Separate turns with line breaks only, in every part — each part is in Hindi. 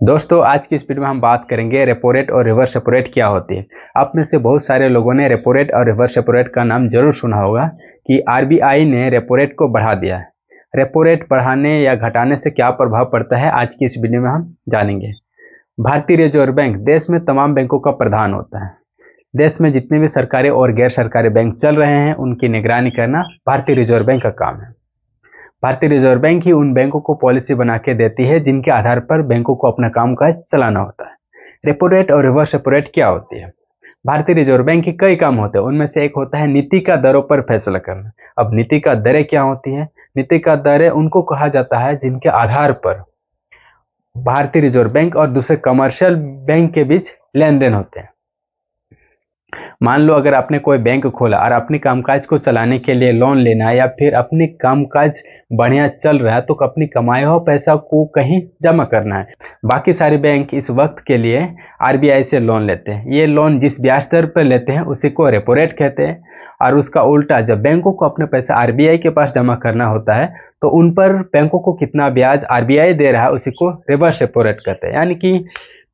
दोस्तों आज की इस वीडियो में हम बात करेंगे रेपो रेट और रिवर्स रेपो रेट क्या होती है। आप में से बहुत सारे लोगों ने रेपो रेट और रिवर्स रेपो रेट का नाम जरूर सुना होगा कि आरबीआई ने रेपो रेट को बढ़ा दिया है। रेपो रेट बढ़ाने या घटाने से क्या प्रभाव पड़ता है आज की इस वीडियो में हम जानेंगे। भारतीय रिजर्व बैंक देश में तमाम बैंकों का प्रधान होता है। देश में जितने भी सरकारी और गैर सरकारी बैंक चल रहे हैं उनकी निगरानी करना भारतीय रिजर्व बैंक का काम है। भारतीय रिजर्व बैंक ही उन बैंकों को पॉलिसी बना के देती है जिनके आधार पर बैंकों को अपना कामकाज चलाना होता है। रेपो रेट और रिवर्स रेपो रेट क्या होती है? भारतीय रिजर्व बैंक के कई काम होते हैं, उनमें से एक होता है नीति का दरों पर फैसला करना। अब नीति का दरें क्या होती है? नीति का दरें उनको कहा जाता है जिनके आधार पर भारतीय रिजर्व बैंक और दूसरे कमर्शियल बैंक के बीच लेन देन होते हैं। मान लो अगर आपने कोई बैंक खोला और अपने कामकाज को चलाने के लिए लोन लेना है या फिर अपने कामकाज बढ़िया चल रहा है तो अपनी कमाया हुआ पैसा को कहीं जमा करना है। बाकी सारे बैंक इस वक्त के लिए आरबीआई से लोन लेते हैं। ये लोन जिस ब्याज दर पर लेते हैं उसी को रेपो रेट कहते हैं। और उसका उल्टा जब बैंकों को अपने पैसा आरबीआई के पास जमा करना होता है तो उन पर बैंकों को कितना ब्याज आरबीआई दे रहा है उसी को रिवर्स रेपो रेट कहते हैं। यानी कि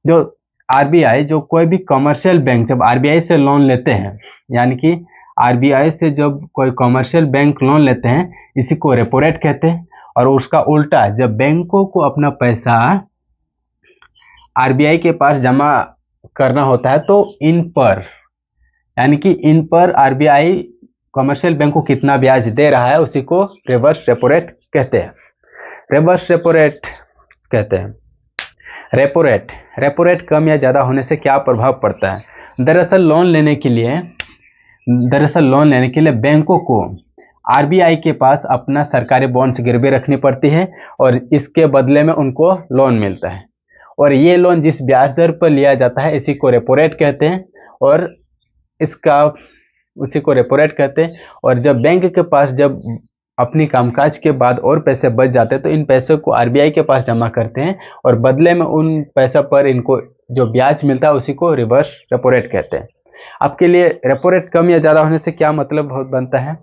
जो आरबीआई जो कोई भी कमर्शियल बैंक जब आरबीआई से लोन लेते हैं, यानी कि आरबीआई से जब कोई कमर्शियल बैंक लोन लेते हैं इसी को रेपो रेट कहते हैं। और उसका उल्टा जब बैंकों को अपना पैसा आरबीआई के पास जमा करना होता है तो इन पर यानी कि इन पर आरबीआई कमर्शियल बैंक को कितना ब्याज दे रहा है उसी को रिवर्स रेपो रेट कहते हैं। रिवर्स रेपो रेट कहते हैं। रेपो रेट कम या ज़्यादा होने से क्या प्रभाव पड़ता है? दरअसल लोन लेने के लिए बैंकों को आरबीआई के पास अपना सरकारी बॉन्ड्स गिरवी रखनी पड़ती है और इसके बदले में उनको लोन मिलता है। और ये लोन जिस ब्याज दर पर लिया जाता है इसी को रेपो रेट कहते हैं और उसी को रेपो रेट कहते हैं। और जब बैंक के पास जब अपनी कामकाज के बाद और पैसे बच जाते हैं तो इन पैसों को आरबीआई के पास जमा करते हैं और बदले में उन पैसा पर इनको जो ब्याज मिलता है उसी को रिवर्स रेपो रेट कहते हैं। आपके लिए रेपो रेट कम या ज़्यादा होने से क्या मतलब बनता है?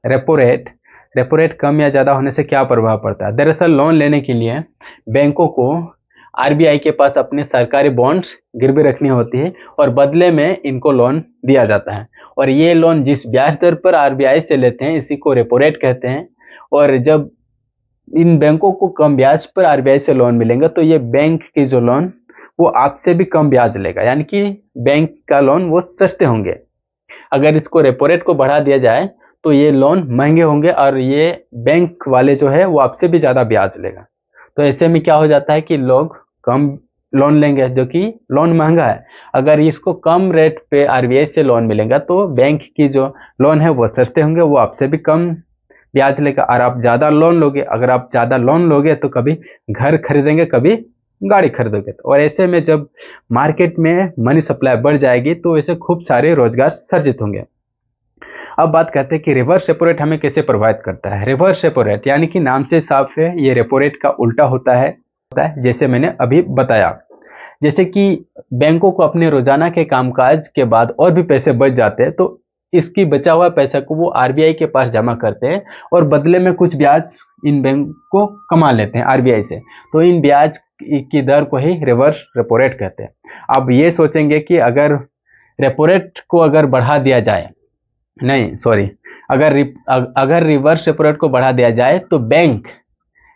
रेपो रेट कम या ज़्यादा होने से क्या प्रभाव पड़ता है? दरअसल लोन लेने के लिए बैंकों को आरबीआई के पास अपने सरकारी बॉन्ड्स गिरवी रखनी होती है और बदले में इनको लोन दिया जाता है। और ये लोन जिस ब्याज दर पर आरबीआई से लेते हैं इसी को रेपो रेट कहते हैं। और जब इन बैंकों को कम ब्याज पर आरबीआई से लोन मिलेंगे तो ये बैंक की जो लोन वो आपसे भी कम ब्याज लेगा, यानी कि बैंक का लोन वो सस्ते होंगे। अगर इसको रेपो रेट को बढ़ा दिया जाए तो ये लोन महंगे होंगे और ये बैंक वाले जो है वो आपसे भी ज़्यादा ब्याज लेगा। तो ऐसे में क्या हो जाता है कि लोग कम लोन लेंगे जो कि लोन महंगा है। अगर इसको कम रेट पे आरबीआई से लोन मिलेगा तो बैंक की जो लोन है वो सस्ते होंगे, वो आपसे भी कम ब्याज लेगा और आप ज़्यादा लोन लोगे। अगर आप ज़्यादा लोन लोगे तो कभी घर खरीदेंगे कभी गाड़ी खरीदोगे। और ऐसे में जब मार्केट में मनी सप्लाई बढ़ जाएगी तो ऐसे खूब सारे रोजगार सर्जित होंगे। अब बात करते हैं कि रिवर्स रेपो रेट हमें कैसे प्रभावित करता है। रिवर्स रेपो रेट यानी कि नाम से साफ है ये रेपो रेट का उल्टा होता है जैसे मैंने अभी बताया। जैसे कि बैंकों को अपने रोजाना के कामकाज के बाद और भी पैसे बच जाते हैं तो इसकी बचा हुआ पैसा को वो आरबीआई के पास जमा करते हैं और बदले में कुछ ब्याज इन बैंक को कमा लेते हैं आरबीआई से। तो इन ब्याज की दर को ही रिवर्स रेपो रेट कहते हैं। अब ये सोचेंगे कि अगर रेपो रेट को अगर बढ़ा दिया जाए, नहीं सॉरी, अगर रिवर्स रेपो रेट को बढ़ा दिया जाए तो बैंक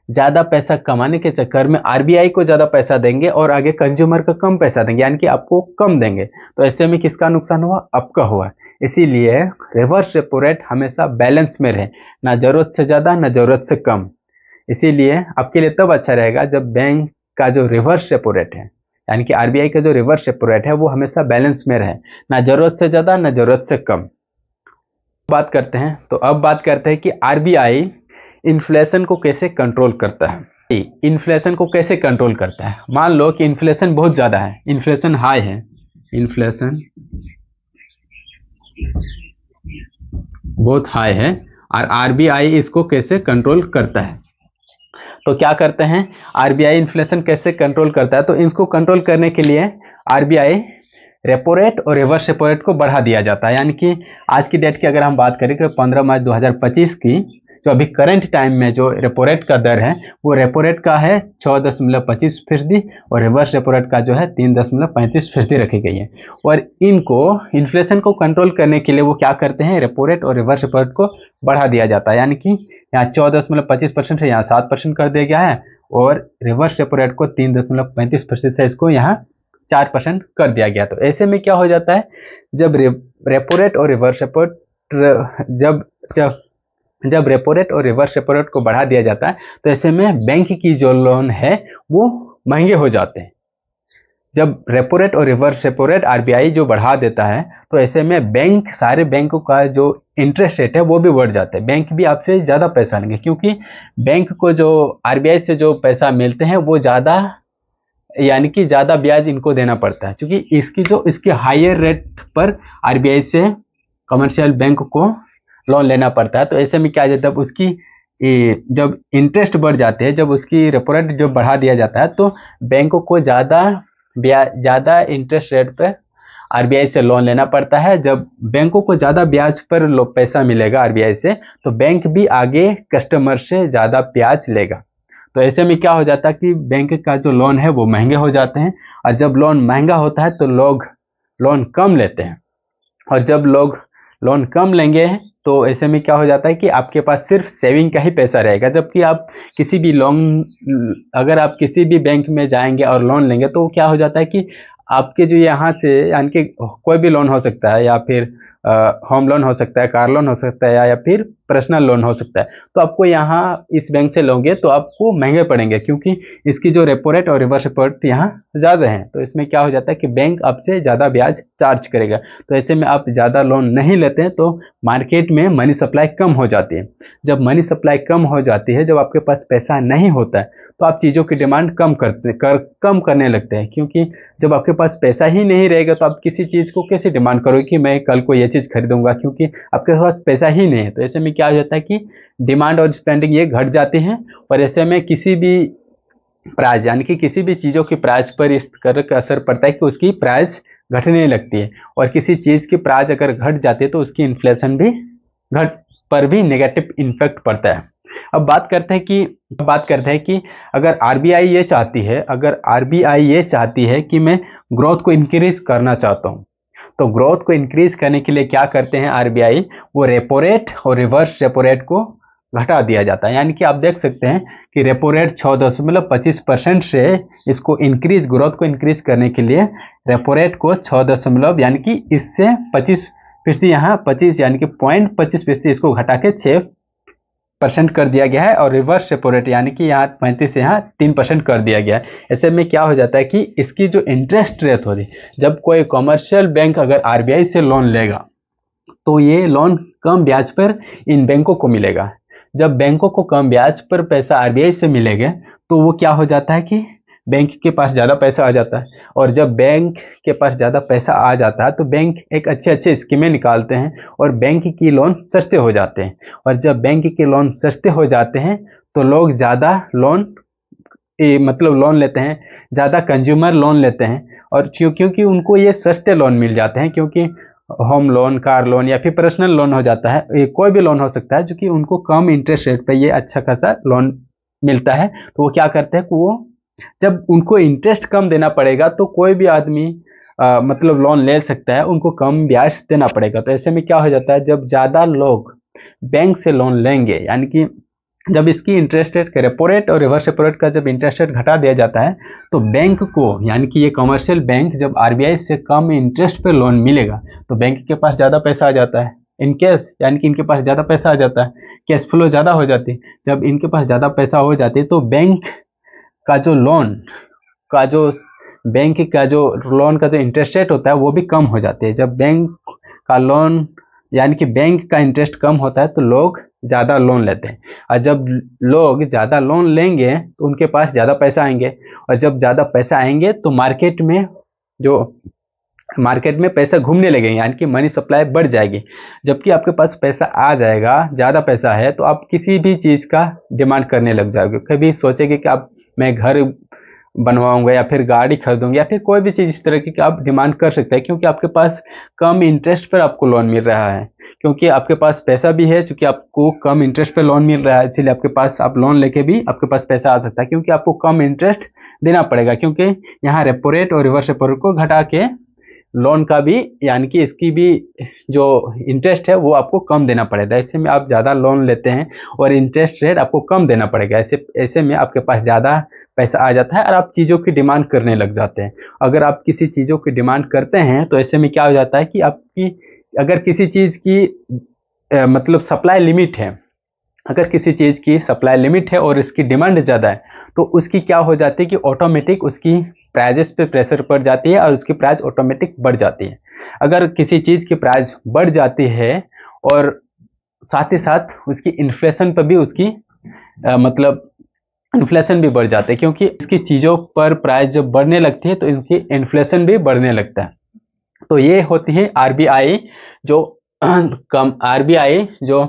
ज़्यादा पैसा कमाने के चक्कर में आरबीआई को ज़्यादा पैसा देंगे और आगे कंज्यूमर को कम पैसा देंगे, यानी कि आपको कम देंगे। तो ऐसे में किसका नुकसान हुआ? आपका हुआ। इसीलिए रिवर्स रेपो रेट हमेशा बैलेंस में रहे, ना ज़रूरत से ज़्यादा ना ज़रूरत से कम। इसीलिए आपके लिए तब अच्छा रहेगा जब बैंक का जो रिवर्स रेपो रेट है यानी कि आरबीआई का जो रिवर्स रेपो रेट है वो हमेशा बैलेंस में रहे, ना ज़रूरत से ज़्यादा ना ज़रूरत से कम। बात करते हैं कि आरबीआई इन्फ्लेशन को कैसे कंट्रोल करता है। इन्फ्लेशन को कैसे कंट्रोल करता है? मान लो कि इन्फ्लेशन बहुत ज़्यादा है, इन्फ्लेशन हाई है, इन्फ्लेशन बहुत हाई है और आरबीआई इसको कैसे कंट्रोल करता है? तो क्या करते हैं आरबीआई इन्फ्लेशन कैसे कंट्रोल करता है? तो इसको कंट्रोल करने के लिए आरबीआई रेपो रेट और रिवर्स रेपो रेट को बढ़ा दिया जाता है। यानी कि आज की डेट की अगर हम बात करें कि 15 मार्च 2025 की जो अभी करंट टाइम में जो रेपो रेट का दर है वो रेपो रेट का है 6.25% और रिवर्स रेपो रेट का जो है 3.35% रखी गई है। और इनको इन्फ्लेशन को कंट्रोल करने के लिए वो क्या करते हैं, रेपो रेट और रिवर्स रेपो रेट को बढ़ा दिया जाता है, यानी कि यहाँ 14.25% से यहाँ 7% कर दिया गया है और रिवर्स रेपो रेट को 3.35% से इसको यहाँ 4% कर दिया गया। तो ऐसे में क्या हो जाता है, जब रेपो रेट और रिवर्स रेपो रेट जब रेपो रेट और रिवर्स रेपो रेट को बढ़ा दिया जाता है तो ऐसे में बैंक की जो लोन है वो महंगे हो जाते हैं। जब रेपो रेट और रिवर्स रेपो रेट आरबीआई जो बढ़ा देता है तो ऐसे में सारे बैंकों का जो इंटरेस्ट रेट है वो भी बढ़ जाता है। बैंक भी आपसे ज़्यादा पैसा लेंगे क्योंकि बैंक को जो आरबीआई से जो पैसा मिलते हैं वो ज़्यादा, यानी कि ज़्यादा ब्याज इनको देना पड़ता है क्योंकि इसकी हायर रेट पर आरबीआई से कमर्शियल बैंक को लोन लेना पड़ता है। तो ऐसे में क्या जाता है, उसकी जब इंटरेस्ट बढ़ जाते हैं, जब उसकी रेपो रेट जो बढ़ा दिया जाता है तो बैंकों को ज़्यादा इंटरेस्ट रेट पर आरबीआई से लोन लेना पड़ता है। जब बैंकों को ज़्यादा ब्याज पर पैसा मिलेगा आरबीआई से तो बैंक भी आगे कस्टमर से ज़्यादा ब्याज लेगा। तो ऐसे में क्या हो जाता है कि बैंक का जो लोन है वो महंगे हो जाते हैं और जब लोन महंगा होता है तो लोग लोन कम लेते हैं और जब लोग लोन कम लेंगे तो ऐसे में क्या हो जाता है कि आपके पास सिर्फ सेविंग का ही पैसा रहेगा। जबकि आप अगर आप किसी भी बैंक में जाएंगे और लोन लेंगे तो क्या हो जाता है कि आपके जो यहाँ से, यानी कि कोई भी लोन हो सकता है या फिर होम लोन हो सकता है, कार लोन हो सकता है या फिर पर्सनल लोन हो सकता है, तो आपको यहाँ इस बैंक से लोगे तो आपको महंगे पड़ेंगे क्योंकि इसकी जो रेपो रेट और रिवर्स रेपो रेट यहाँ ज़्यादा है। तो इसमें क्या हो जाता है कि बैंक आपसे ज़्यादा ब्याज चार्ज करेगा। तो ऐसे में आप ज़्यादा लोन नहीं लेते हैं तो मार्केट में मनी सप्लाई कम हो जाती है। जब मनी सप्लाई कम हो जाती है, जब आपके पास पैसा नहीं होता है तो आप चीज़ों की डिमांड कम करने लगते हैं क्योंकि जब आपके पास पैसा ही नहीं रहेगा तो आप किसी चीज़ को कैसे डिमांड करोगे कि मैं कल को ये चीज़ खरीदूंगा, क्योंकि आपके पास पैसा ही नहीं है। तो ऐसे में क्या हो जाता है कि डिमांड और स्पेंडिंग ये घट जाती हैं और ऐसे में किसी भी प्राइस, यानी कि किसी भी चीज़ों की प्राइस पर इस तरह का असर पड़ता है कि उसकी प्राइस घटने लगती है और किसी चीज़ की प्राइस अगर घट जाती है तो उसकी इन्फ्लेशन भी पर भी नेगेटिव इम्पैक्ट पड़ता है। अब बात करते हैं कि अगर आरबीआई ये चाहती है कि मैं ग्रोथ को इंक्रीज करना चाहता हूँ, तो ग्रोथ को इंक्रीज करने के लिए क्या करते हैं आरबीआई, वो रेपो रेट और रिवर्स रेपो रेट को घटा दिया जाता है। यानी कि आप देख सकते हैं कि रेपो रेट 6.25% से इसको ग्रोथ को इंक्रीज करने के लिए रेपो रेट को 6 यानी कि इससे 25% यहाँ 25 यानी कि 0.25% इसको घटा के 6% कर दिया गया है और रिवर्स रेपो रेट यानी कि यहाँ 35 से यहाँ 3% कर दिया गया है। ऐसे में क्या हो जाता है कि इसकी जो इंटरेस्ट रेट होती है, जब कोई कमर्शियल बैंक अगर आरबीआई से लोन लेगा तो ये लोन कम ब्याज पर इन बैंकों को मिलेगा। जब बैंकों को कम ब्याज पर पैसा आरबीआई से मिलेगा तो वो क्या हो जाता है कि बैंक के पास ज़्यादा पैसा आ जाता है और जब बैंक के पास ज़्यादा पैसा आ जाता है तो बैंक एक अच्छे स्कीमें निकालते हैं और बैंक की लोन सस्ते हो जाते हैं और जब बैंक के लोन सस्ते हो जाते हैं तो लोग ज़्यादा लोन लेते हैं, ज़्यादा कंज्यूमर लोन लेते हैं और क्योंकि उनको ये सस्ते लोन मिल जाते हैं, क्योंकि होम लोन, कार लोन या फिर पर्सनल लोन हो जाता है, ये कोई भी लोन हो सकता है जो कि उनको कम इंटरेस्ट रेट पे ये अच्छा खासा लोन मिलता है। तो वो क्या करते हैं कि वो जब उनको इंटरेस्ट कम देना पड़ेगा तो कोई भी आदमी लोन ले सकता है, उनको कम ब्याज देना पड़ेगा। तो ऐसे में क्या हो जाता है, जब ज़्यादा लोग बैंक से लोन लेंगे, यानी कि जब इसकी इंटरेस्ट रेट रेपो रेट और रिवर्स रेपो रेट का जब इंटरेस्ट रेट घटा दिया जाता है तो बैंक को, यानी कि ये कमर्शियल बैंक जब आरबीआई से कम इंटरेस्ट पे लोन मिलेगा तो बैंक के पास ज़्यादा पैसा आ जाता है, इनकेस यानी कि इनके पास ज़्यादा पैसा आ जाता है, कैश फ्लो ज़्यादा हो जाती है। जब इनके पास ज़्यादा पैसा हो जाती है तो बैंक का जो लोन का जो इंटरेस्ट रेट होता है वो भी कम हो जाती है। जब बैंक का लोन यानी कि बैंक का इंटरेस्ट कम होता है तो लोग ज़्यादा लोन लेते हैं और जब लोग ज़्यादा लोन लेंगे तो उनके पास ज़्यादा पैसा आएंगे और जब ज़्यादा पैसा आएंगे तो मार्केट में पैसा घूमने लगेंगे, यानी कि मनी सप्लाई बढ़ जाएगी। जबकि आपके पास पैसा आ जाएगा, ज़्यादा पैसा है, तो आप किसी भी चीज़ का डिमांड करने लग जाओगे। कभी सोचेंगे कि मैं घर बनवाऊंगा या फिर गाड़ी खरीदूंगा या फिर कोई भी चीज़ इस तरह की आप डिमांड कर सकते हैं, क्योंकि आपके पास कम इंटरेस्ट पर आपको लोन मिल रहा है, क्योंकि आपके पास पैसा भी है, चूंकि आपको कम इंटरेस्ट पर लोन मिल रहा है, इसलिए आपके पास आप लोन लेके भी आपके पास पैसा आ सकता है, क्योंकि आपको कम इंटरेस्ट देना पड़ेगा, क्योंकि यहाँ रेपो रेट और रिवर्स रेपो रेट को घटा के लोन का भी यानी कि इसकी भी जो इंटरेस्ट है वो आपको कम देना पड़ेगा। ऐसे में आप ज़्यादा लोन लेते हैं और इंटरेस्ट रेट आपको कम देना पड़ेगा, ऐसे में आपके पास ज़्यादा पैसा आ जाता है और आप चीज़ों की डिमांड करने लग जाते हैं। अगर आप किसी चीज़ों की डिमांड करते हैं तो ऐसे में क्या हो जाता है कि आपकी अगर किसी चीज़ की मतलब सप्लाई लिमिट है, अगर किसी चीज़ की सप्लाई लिमिट है और इसकी डिमांड ज़्यादा है तो उसकी क्या हो जाती है कि ऑटोमेटिक उसकी प्राइजेस पे प्रेशर पड़ जाती है और उसकी प्राइस ऑटोमेटिक बढ़ जाती है। अगर किसी चीज़ की प्राइस बढ़ जाती है और साथ ही साथ उसकी इन्फ्लेशन पर भी उसकी मतलब इन्फ्लेशन भी बढ़ जाता है, क्योंकि इसकी चीज़ों पर प्राइस जब बढ़ने लगती है तो इनकी इन्फ्लेशन भी बढ़ने लगता है। तो ये होती है आरबीआई जो आरबीआई जो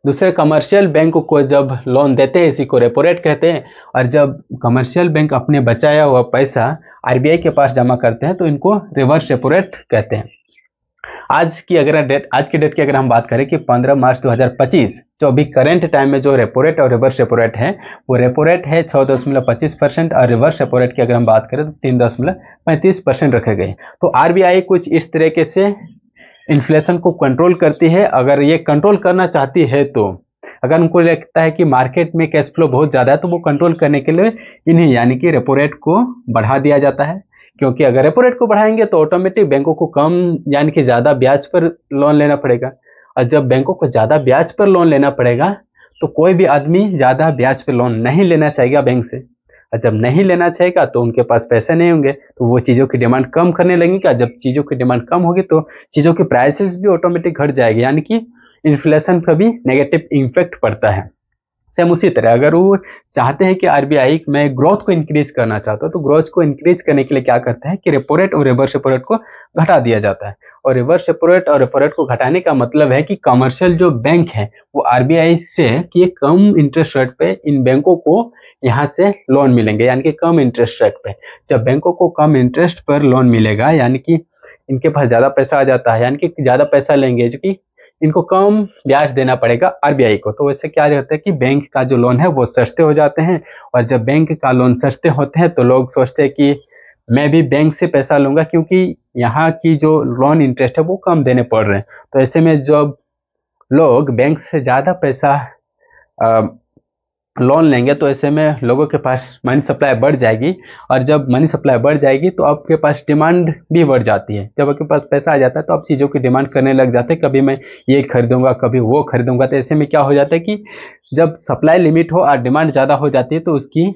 दूसरे कमर्शियल बैंक को जब लोन देते हैं, इसी को रेपो रेट कहते हैं, और जब कमर्शियल बैंक अपने बचाया हुआ पैसा आरबीआई के पास जमा करते हैं तो इनको रिवर्स रेपो रेट कहते हैं। आज की डेट की अगर हम बात करें कि 15 मार्च 2025 जो अभी करंट टाइम में जो रेपो रेट और रिवर्स रेपो रेट है, वो रेपो रेट है 6.25% और रिवर्स रेपो रेट की अगर हम बात करें तो 3.35% रखे गए। तो आरबीआई कुछ इस तरीके से इन्फ्लेशन को कंट्रोल करती है। अगर ये कंट्रोल करना चाहती है तो अगर उनको लगता है कि मार्केट में कैश फ्लो बहुत ज़्यादा है तो वो कंट्रोल करने के लिए इन्हें यानी कि रेपो रेट को बढ़ा दिया जाता है, क्योंकि अगर रेपो रेट को बढ़ाएंगे तो ऑटोमेटिक बैंकों को कम यानी कि ज़्यादा ब्याज पर लोन लेना पड़ेगा, और जब बैंकों को ज़्यादा ब्याज पर लोन लेना पड़ेगा तो कोई भी आदमी ज़्यादा ब्याज पर लोन नहीं लेना चाहेगा बैंक से, और जब नहीं लेना चाहेगा तो उनके पास पैसे नहीं होंगे तो वो चीज़ों की डिमांड कम करने लगेगा। जब चीज़ों की डिमांड कम होगी तो चीज़ों की प्राइसेस भी ऑटोमेटिक घट जाएगी, यानी कि इन्फ्लेशन पर भी नेगेटिव इम्पैक्ट पड़ता है। सेम उसी तरह अगर वो चाहते हैं कि आरबीआई में ग्रोथ को इंक्रीज करना चाहता है तो ग्रोथ को इंक्रीज करने के लिए क्या करते हैं कि रेपो रेट और रिवर्स रेपो रेट को घटा दिया जाता है। और रिवर्स रेपो रेट और रेपो रेट को घटाने का मतलब है कि कमर्शियल जो बैंक है वो आरबीआई से कि कम इंटरेस्ट रेट पे इन बैंकों को यहाँ से लोन मिलेंगे, यानी कि कम इंटरेस्ट रेट पे। जब बैंकों को कम इंटरेस्ट पर लोन मिलेगा यानी कि इनके पास ज़्यादा पैसा आ जाता है, यानी कि ज़्यादा पैसा लेंगे जो कि इनको कम ब्याज देना पड़ेगा आरबीआई को। तो वैसे क्या होता है कि बैंक का जो लोन है वो सस्ते हो जाते हैं, और जब बैंक का लोन सस्ते होते हैं तो लोग सोचते हैं कि मैं भी बैंक से पैसा लूंगा, क्योंकि यहाँ की जो लोन इंटरेस्ट है वो कम देने पड़ रहे हैं। तो ऐसे में जब लोग बैंक से ज़्यादा पैसा लोन लेंगे तो ऐसे में लोगों के पास मनी सप्लाई बढ़ जाएगी, और जब मनी सप्लाई बढ़ जाएगी तो आपके पास डिमांड भी बढ़ जाती है। जब आपके पास पैसा आ जाता है तो आप चीज़ों की डिमांड करने लग जाते हैं, कभी मैं ये खरीदूंगा कभी वो खरीदूंगा। तो ऐसे में क्या हो जाता है कि जब सप्लाई लिमिट हो और डिमांड ज़्यादा हो जाती है तो उसकी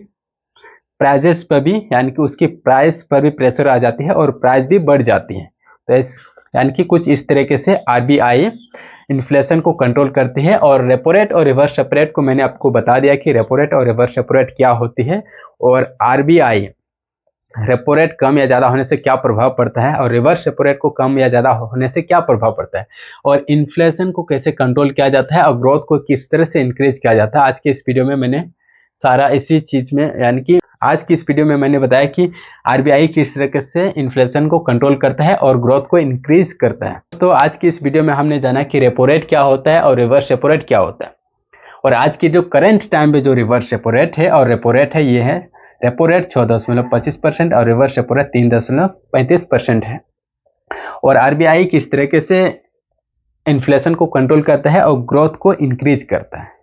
प्राइजेस पर भी यानी कि उसकी प्राइस पर भी प्रेशर आ जाती है और प्राइस भी बढ़ जाती है। तो यानी कि कुछ इस तरीके से आरबीआई इन्फ्लेशन को कंट्रोल करती है। और रेपो रेट और रिवर्स रेपो रेट को मैंने आपको बता दिया कि रेपो रेट और रिवर्स रेपो रेट क्या होती है, और आरबीआई रेपो रेट कम या ज़्यादा होने से क्या प्रभाव पड़ता है और रिवर्स रेपो रेट को कम या ज़्यादा होने से क्या प्रभाव पड़ता है, और इन्फ्लेशन को कैसे कंट्रोल किया जाता है और ग्रोथ को किस तरह से इंक्रीज किया जाता है। आज के इस वीडियो में मैंने सारा इसी चीज़ में यानी कि आज की इस वीडियो में मैंने बताया कि आरबीआई किस तरीके से इन्फ्लेशन को कंट्रोल करता है और ग्रोथ को इंक्रीज करता है। तो आज की इस वीडियो में हमने जाना कि रेपो रेट क्या होता है और रिवर्स रेपो रेट क्या होता है। और आज की जो करंट टाइम पे जो रिवर्स रेपो रेट है और रेपो रेट है, ये है रेपो रेट 6.25% और रिवर्स रेपो रेट 3.35% है। और आरबीआई किस तरीके से इन्फ्लेशन को कंट्रोल करता है और ग्रोथ को इंक्रीज करता है।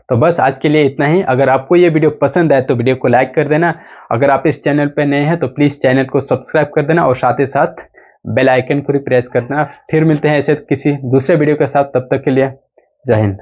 तो बस आज के लिए इतना ही। अगर आपको ये वीडियो पसंद आए तो वीडियो को लाइक कर देना। अगर आप इस चैनल पर नए हैं तो प्लीज़ चैनल को सब्सक्राइब कर देना और साथ ही साथ बेल आइकन को भी प्रेस कर देना। फिर मिलते हैं ऐसे किसी दूसरे वीडियो के साथ, तब तक के लिए जय हिंद।